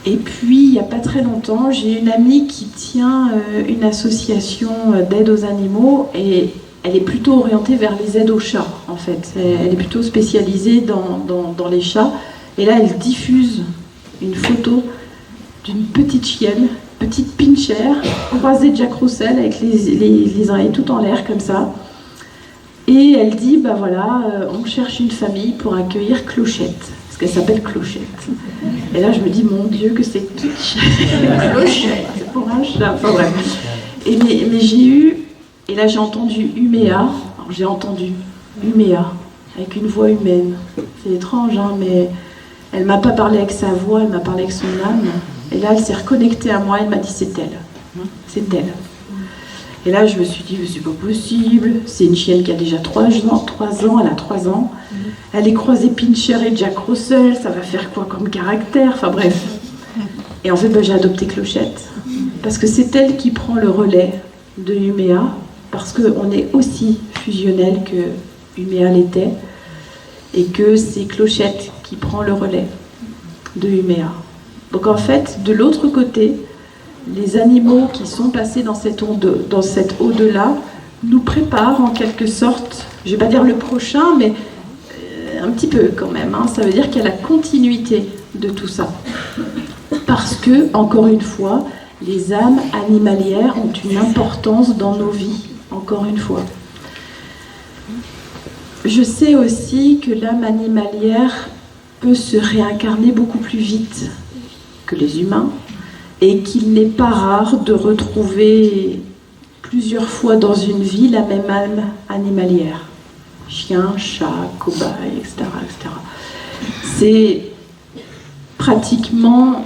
Et puis, il n'y a pas très longtemps, j'ai une amie qui tient une association d'aide aux animaux et elle est plutôt orientée vers les aides aux chats, en fait. Elle est plutôt spécialisée dans les chats. Et là, elle diffuse une photo d'une petite chienne, petite pincher, croisée de Jack Russell avec les oreilles tout en l'air comme ça. Et elle dit, bah voilà, on cherche une famille pour accueillir Clochette, parce qu'elle s'appelle Clochette. Et là, je me dis, mon Dieu, que c'est kitsch. Clochette, pour un chat, enfin bref. Mais j'ai eu, et là j'ai entendu Uméa, alors j'ai entendu Uméa, avec une voix humaine. C'est étrange, hein, mais elle m'a pas parlé avec sa voix, elle m'a parlé avec son âme. Et là, elle s'est reconnectée à moi, elle m'a dit, c'est elle. C'est elle. Et là, je me suis dit, c'est pas possible. C'est une chienne qui a déjà 3 ans, elle a 3 ans. Elle est croisée Pincher et Jack Russell, ça va faire quoi comme caractère? Enfin bref. Et en fait, j'ai adopté Clochette. Parce que c'est elle qui prend le relais de Uméa, parce qu'on est aussi fusionnel que Uméa l'était, et que c'est Clochette qui prend le relais de Uméa. Donc en fait, de l'autre côté, les animaux qui sont passés dans cet au-delà nous préparent en quelque sorte, je ne vais pas dire le prochain, mais un petit peu quand même, hein. Ça veut dire qu'il y a la continuité de tout ça. Parce que, encore une fois, les âmes animalières ont une importance dans nos vies, encore une fois. Je sais aussi que l'âme animalière peut se réincarner beaucoup plus vite que les humains et qu'il n'est pas rare de retrouver plusieurs fois dans une vie la même âme animalière. Chien, chat, cobaye, etc., etc. C'est pratiquement,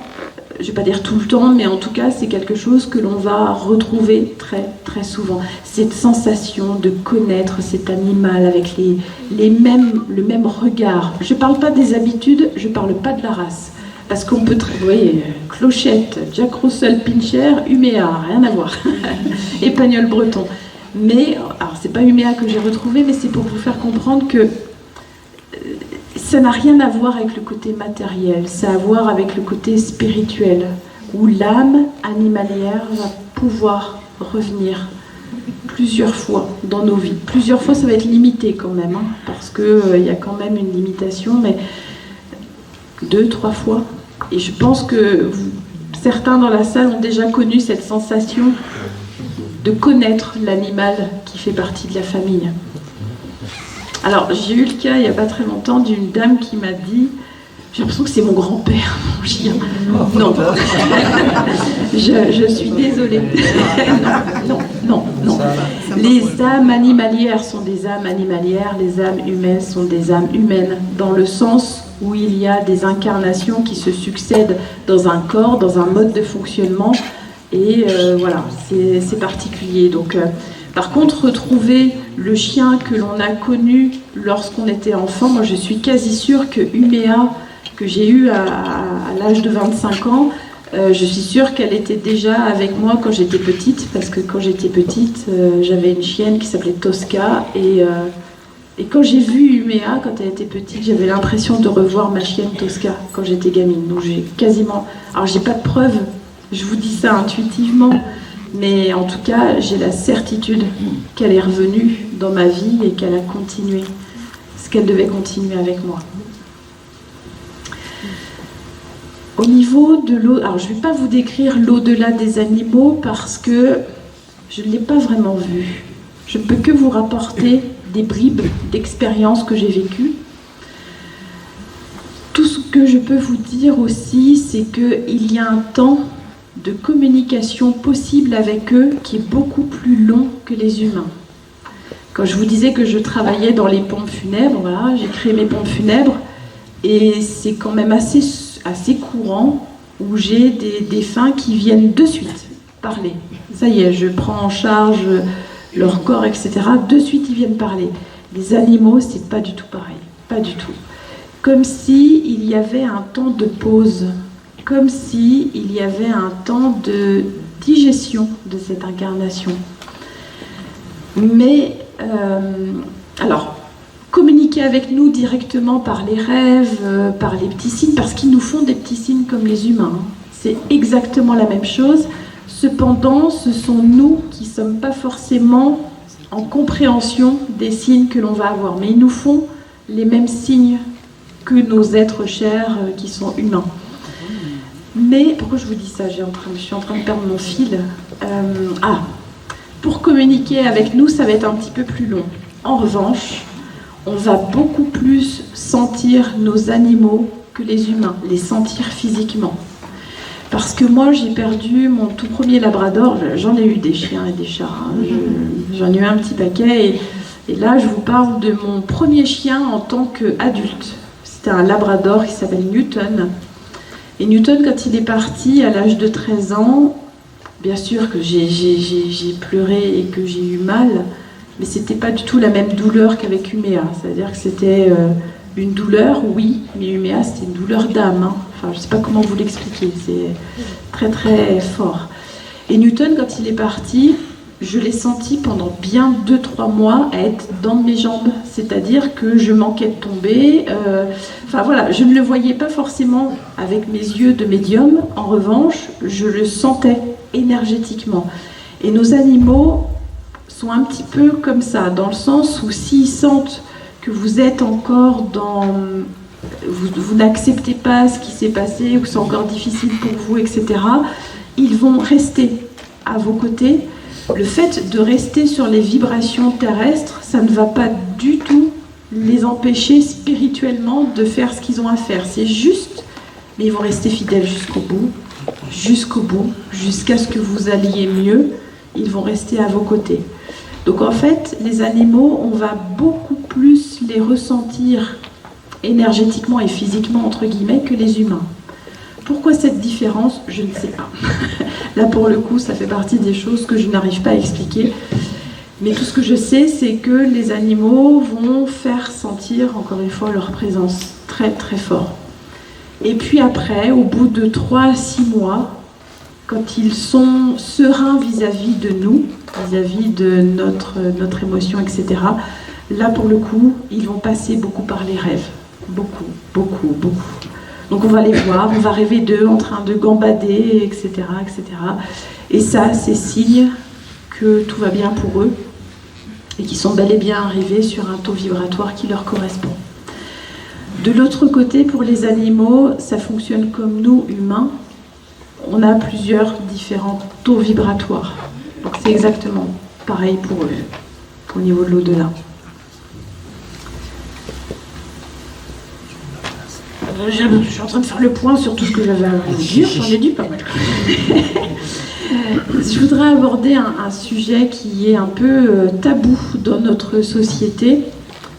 je ne vais pas dire tout le temps, mais en tout cas, c'est quelque chose que l'on va retrouver très, très souvent. Cette sensation de connaître cet animal avec le même regard. Je ne parle pas des habitudes, je ne parle pas de la race. Parce qu'on peut, vous voyez, Clochette, Jack Russell, Pinscher, Uméa, rien à voir. Épagnol breton. Mais, alors c'est pas Uméa que j'ai retrouvé, mais c'est pour vous faire comprendre que ça n'a rien à voir avec le côté matériel, ça a à voir avec le côté spirituel, où l'âme animalière va pouvoir revenir plusieurs fois dans nos vies. Plusieurs fois, ça va être limité quand même, hein, parce qu'il y a quand même une limitation, mais 2-3 fois. Et je pense que certains dans la salle ont déjà connu cette sensation de connaître l'animal qui fait partie de la famille. Alors, j'ai eu le cas, il n'y a pas très longtemps, d'une dame qui m'a dit « J'ai l'impression que c'est mon grand-père, mon chien. » Non, je suis désolée. Non. Les âmes animalières sont des âmes animalières, les âmes humaines sont des âmes humaines, dans le sens où il y a des incarnations qui se succèdent dans un corps, dans un mode de fonctionnement, et voilà, c'est particulier. Donc, par contre, retrouver le chien que l'on a connu lorsqu'on était enfant, moi je suis quasi sûre que Uméa, que j'ai eu à l'âge de 25 ans, je suis sûre qu'elle était déjà avec moi quand j'étais petite, parce que quand j'étais petite, j'avais une chienne qui s'appelait Tosca, et quand j'ai vu Uméa, quand elle était petite, j'avais l'impression de revoir ma chienne Tosca quand j'étais gamine. Donc j'ai quasiment... Alors j'ai pas de preuves, je vous dis ça intuitivement, mais en tout cas, j'ai la certitude qu'elle est revenue dans ma vie et qu'elle a continué ce qu'elle devait continuer avec moi. Au niveau de l'au... Alors, je ne vais pas vous décrire l'au-delà des animaux parce que je ne l'ai pas vraiment vu. Je ne peux que vous rapporter des bribes d'expériences que j'ai vécues. Tout ce que je peux vous dire aussi, c'est qu'il y a un temps de communication possible avec eux qui est beaucoup plus long que les humains. Quand je vous disais que je travaillais dans les pompes funèbres, voilà, j'ai créé mes pompes funèbres et c'est quand même assez courant où j'ai des défunts qui viennent de suite parler. Ça y est, je prends en charge leur corps, etc. De suite, ils viennent parler. Les animaux, c'est pas du tout pareil. Pas du tout. Comme s'il y avait un temps de pause. Comme s'il y avait un temps de digestion de cette incarnation. Mais, alors, communiquer avec nous directement par les rêves, par les petits signes, parce qu'ils nous font des petits signes comme les humains. C'est exactement la même chose. Cependant, ce sont nous qui ne sommes pas forcément en compréhension des signes que l'on va avoir. Mais ils nous font les mêmes signes que nos êtres chers qui sont humains. Mais, pourquoi je vous dis ça ? Je suis en train de perdre mon fil. Pour communiquer avec nous, ça va être un petit peu plus long. En revanche, on va beaucoup plus sentir nos animaux que les humains, les sentir physiquement. Parce que moi, j'ai perdu mon tout premier labrador. J'en ai eu des chiens et des chats. J'en ai eu un petit paquet. Et là, je vous parle de mon premier chien en tant qu'adulte. C'était un labrador qui s'appelle Newton. Et Newton, quand il est parti à l'âge de 13 ans, bien sûr que j'ai pleuré et que j'ai eu mal, mais c'était pas du tout la même douleur qu'avec Uméa. C'est-à-dire que c'était une douleur, oui, mais Uméa, c'était une douleur d'âme. Hein. Enfin, je sais pas comment vous l'expliquer, c'est très très fort. Et Newton, quand il est parti, je l'ai senti pendant bien 2-3 mois à être dans mes jambes. C'est-à-dire que je manquais de tomber. Enfin voilà, je ne le voyais pas forcément avec mes yeux de médium. En revanche, je le sentais énergétiquement. Et nos animaux sont un petit peu comme ça, dans le sens où s'ils sentent que vous êtes encore dans... Vous n'acceptez pas ce qui s'est passé, ou que c'est encore difficile pour vous, etc., ils vont rester à vos côtés. Le fait de rester sur les vibrations terrestres, ça ne va pas du tout les empêcher spirituellement de faire ce qu'ils ont à faire. C'est juste, mais ils vont rester fidèles jusqu'au bout, jusqu'à ce que vous alliez mieux. Ils vont rester à vos côtés. Donc en fait, les animaux, on va beaucoup plus les ressentir énergétiquement et physiquement, entre guillemets, que les humains. Pourquoi cette différence? Je ne sais pas. Là, pour le coup, ça fait partie des choses que je n'arrive pas à expliquer. Mais tout ce que je sais, c'est que les animaux vont faire sentir, encore une fois, leur présence très très fort. Et puis après, au bout de 3 à 6 mois, quand ils sont sereins vis-à-vis de nous, vis-à-vis de notre émotion, etc., là, pour le coup, ils vont passer beaucoup par les rêves. Beaucoup. Donc on va les voir, on va rêver d'eux en train de gambader, etc., etc. Et ça, c'est signe que tout va bien pour eux et qu'ils sont bel et bien arrivés sur un taux vibratoire qui leur correspond. De l'autre côté, pour les animaux, ça fonctionne comme nous, humains. On a plusieurs différents taux vibratoires. Donc c'est exactement pareil pour eux, au niveau de l'au-delà. Je suis en train de faire le point sur tout ce que j'avais à vous dire, j'en ai dit pas mal. Je voudrais aborder un sujet qui est un peu tabou dans notre société.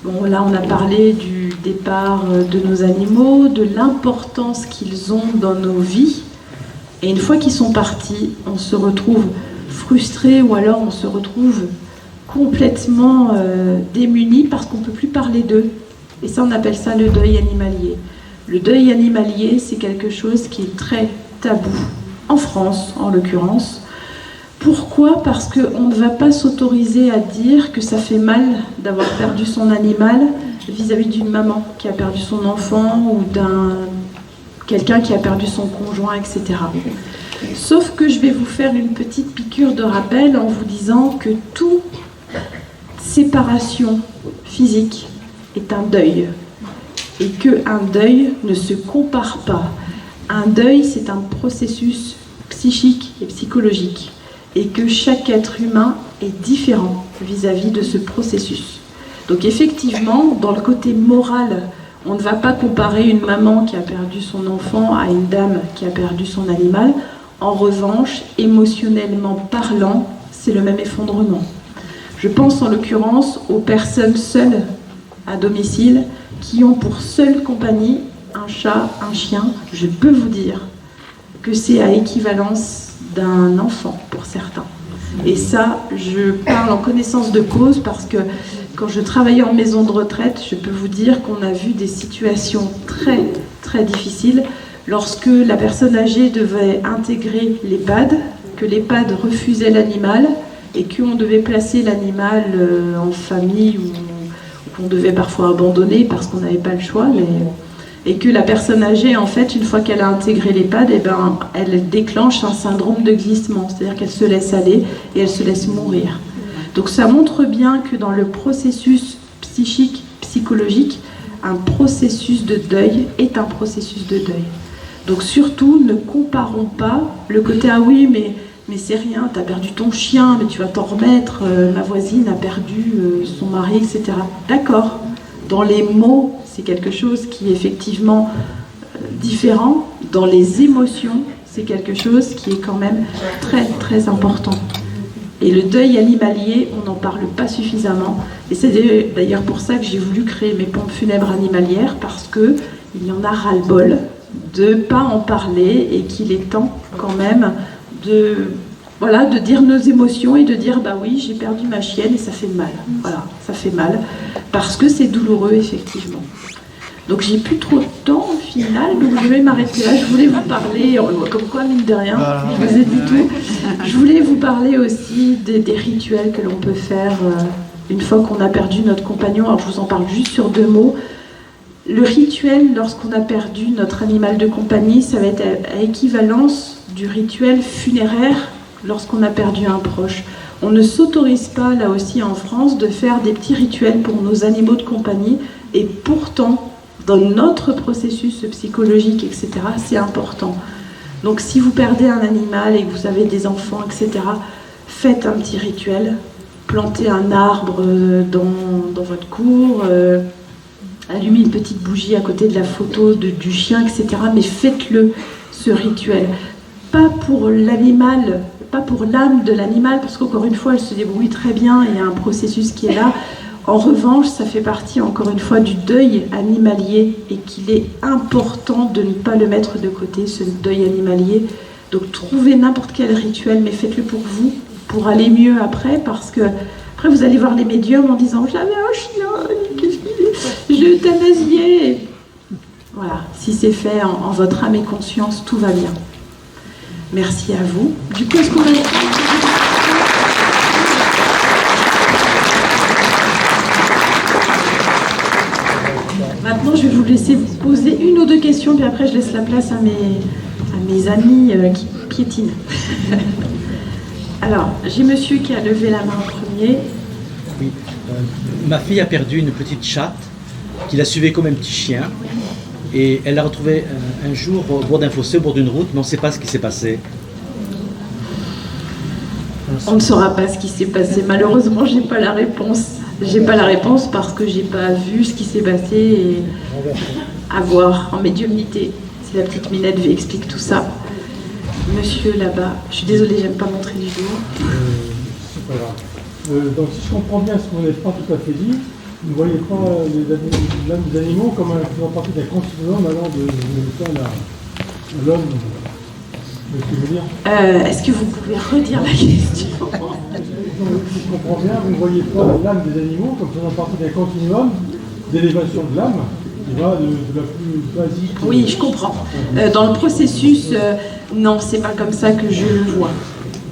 Bon, là, on a parlé du départ de nos animaux, de l'importance qu'ils ont dans nos vies. Et une fois qu'ils sont partis, on se retrouve frustré ou alors on se retrouve complètement démuni parce qu'on ne peut plus parler d'eux. Et ça, on appelle ça le deuil animalier. Le deuil animalier, c'est quelque chose qui est très tabou, en France en l'occurrence. Pourquoi? Parce qu'on ne va pas s'autoriser à dire que ça fait mal d'avoir perdu son animal vis-à-vis d'une maman qui a perdu son enfant ou quelqu'un qui a perdu son conjoint, etc. Sauf que je vais vous faire une petite piqûre de rappel en vous disant que toute séparation physique est un deuil. Et qu'un deuil ne se compare pas. Un deuil, c'est un processus psychique et psychologique. Et que chaque être humain est différent vis-à-vis de ce processus. Donc effectivement, dans le côté moral, on ne va pas comparer une maman qui a perdu son enfant à une dame qui a perdu son animal. En revanche, émotionnellement parlant, c'est le même effondrement. Je pense en l'occurrence aux personnes seules à domicile qui ont pour seule compagnie un chat, un chien. Je peux vous dire que c'est à équivalence d'un enfant pour certains. Et ça, je parle en connaissance de cause parce que quand je travaillais en maison de retraite, je peux vous dire qu'on a vu des situations très très difficiles lorsque la personne âgée devait intégrer l'EHPAD, que l'EHPAD refusait l'animal et qu'on devait placer l'animal en famille ou qu'on devait parfois abandonner parce qu'on n'avait pas le choix, et que la personne âgée, en fait, une fois qu'elle a intégré l'EHPAD, elle déclenche un syndrome de glissement, c'est-à-dire qu'elle se laisse aller et elle se laisse mourir. Donc ça montre bien que dans le processus psychique, psychologique, un processus de deuil est un processus de deuil. Donc surtout, ne comparons pas le côté « ah oui, mais c'est rien, t'as perdu ton chien, mais tu vas t'en remettre, ma voisine a perdu son mari, etc. » D'accord, dans les mots, c'est quelque chose qui est effectivement différent. Dans les émotions, c'est quelque chose qui est quand même très très important. Et le deuil animalier, on n'en parle pas suffisamment. Et c'est d'ailleurs pour ça que j'ai voulu créer mes pompes funèbres animalières, parce qu'il y en a ras-le-bol de ne pas en parler et qu'il est temps quand même de dire nos émotions et de dire bah oui, j'ai perdu ma chienne et ça fait mal. Voilà, ça fait mal parce que c'est douloureux effectivement. Donc j'ai plus trop de temps au final, donc je vais m'arrêter là. Je voulais vous parler, comme quoi mine de rien, je vous ai dit tout. Je voulais vous parler aussi des rituels que l'on peut faire une fois qu'on a perdu notre compagnon. Alors je vous en parle juste sur 2 mots. Le rituel, lorsqu'on a perdu notre animal de compagnie, ça va être à équivalence du rituel funéraire lorsqu'on a perdu un proche. On ne s'autorise pas, là aussi en France, de faire des petits rituels pour nos animaux de compagnie, et pourtant, dans notre processus psychologique, etc., c'est important. Donc si vous perdez un animal et que vous avez des enfants, etc., faites un petit rituel, plantez un arbre dans votre cour, allumez une petite bougie à côté de la photo du chien, etc. Mais faites-le, ce rituel. Pas pour l'animal, pas pour l'âme de l'animal, parce qu'encore une fois, elle se débrouille très bien, il y a un processus qui est là. En revanche, ça fait partie, encore une fois, du deuil animalier et qu'il est important de ne pas le mettre de côté, ce deuil animalier. Donc trouvez n'importe quel rituel, mais faites-le pour vous, pour aller mieux après, parce que après vous allez voir les médiums en disant « j'avais un chien, je l'ai euthanasié ». Voilà, si c'est fait en votre âme et conscience, tout va bien. Merci à vous. Du coup, est-ce qu'on a... Maintenant, je vais vous laisser vous poser une ou deux questions, puis après, je laisse la place à mes amis qui piétinent. Alors, j'ai monsieur qui a levé la main en premier. Oui. Ma fille a perdu une petite chatte qui la suivait comme un petit chien. Et elle l'a retrouvée un jour au bord d'un fossé, au bord d'une route, mais on ne sait pas ce qui s'est passé. On ne saura pas ce qui s'est passé. Malheureusement, j'ai pas la réponse. J'ai pas la réponse parce que j'ai pas vu ce qui s'est passé et à voir en médiumnité. Si la petite Minette explique tout ça. Monsieur là-bas, je suis désolée, j'aime pas montrer du doigt. C'est pas grave. Donc si je comprends bien ce que vous n'avez pas tout à fait dit, vous ne voyez pas l'âme des animaux comme faisant partie d'un continuum allant de l'homme. Ce que je veux dire. Est-ce que vous pouvez redire la question? Donc, si je comprends bien, vous ne voyez pas l'âme des animaux comme faisant partie d'un continuum d'élévation de l'âme qui va de la plus basique. Oui, je comprends. Dans le processus, non, c'est pas comme ça que je le vois.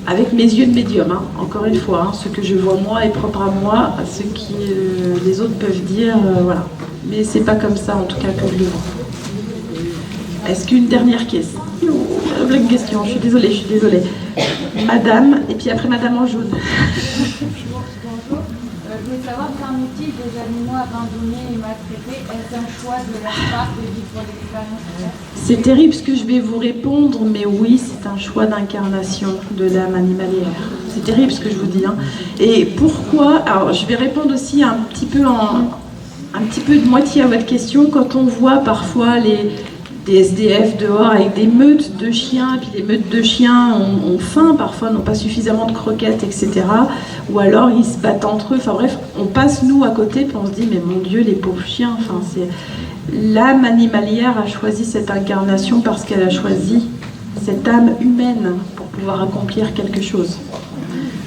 Avec mes yeux de médium, hein, encore une fois, hein, ce que je vois moi est propre à moi, à ce qui les autres peuvent dire, voilà. Mais c'est pas comme ça, en tout cas, que je le vois. Est-ce qu'une dernière question? Une question, je suis désolée. Madame, et puis après Madame en jaune. Bonjour. Je voulais savoir qu'en est-il des animaux abandonnés et maltraités? Est-ce un choix de leur part de vivre l'expérience? C'est terrible ce que je vais vous répondre, mais oui, c'est un choix d'incarnation de l'âme animalière. C'est terrible ce que je vous dis. Hein. Et pourquoi? Alors, je vais répondre aussi un petit peu de moitié à votre question. Quand on voit parfois des SDF dehors avec des meutes de chiens, puis les meutes de chiens ont faim, parfois n'ont pas suffisamment de croquettes, etc. Ou alors ils se battent entre eux. Enfin bref, on passe nous à côté, puis on se dit mais mon Dieu, les pauvres chiens. Enfin, l'âme animalière a choisi cette incarnation parce qu'elle a choisi cette âme humaine pour pouvoir accomplir quelque chose.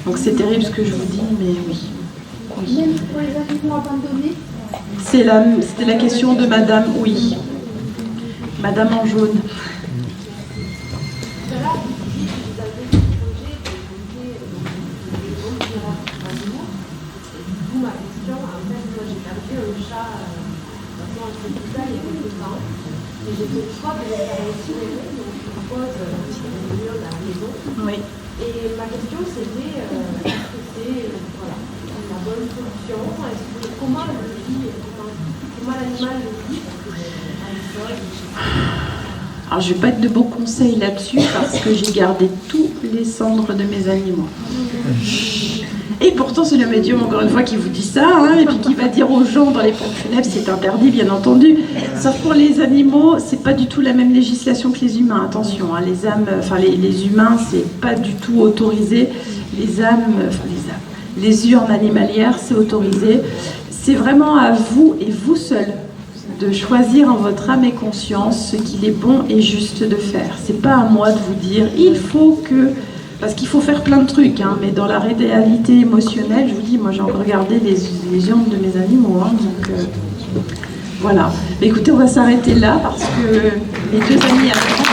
Donc c'est terrible ce que je vous dis, mais oui. Même pour les animaux abandonnés? C'était la question de Madame, oui. Madame en jaune. Ma question, en fait, moi j'ai perdu un chat entre tout ça il y a quelques temps. Et j'ai fait le choix de le faire incinérer, donc je propose un petit réunion à la maison. Oui. Et ma question c'était, est-ce que c'est la bonne solution? Comment le vit, comment l'animal le vit? Alors je ne vais pas être de beaux conseils là-dessus parce que j'ai gardé tous les cendres de mes animaux. Et pourtant c'est le médium encore une fois qui vous dit ça, hein, et puis qui va dire aux gens dans les pompes funèbres, c'est interdit bien entendu. Sauf pour les animaux, c'est pas du tout la même législation que les humains. Attention, hein, les humains c'est pas du tout autorisé. Les urnes animalières c'est autorisé. C'est vraiment à vous et vous seul de choisir en votre âme et conscience ce qu'il est bon et juste de faire. C'est pas à moi de vous dire il faut que... Parce qu'il faut faire plein de trucs, hein, mais dans la réalité émotionnelle, je vous dis, moi j'ai encore regardé les urnes de mes animaux, hein, donc voilà. Mais écoutez, on va s'arrêter là parce que les deux amis avant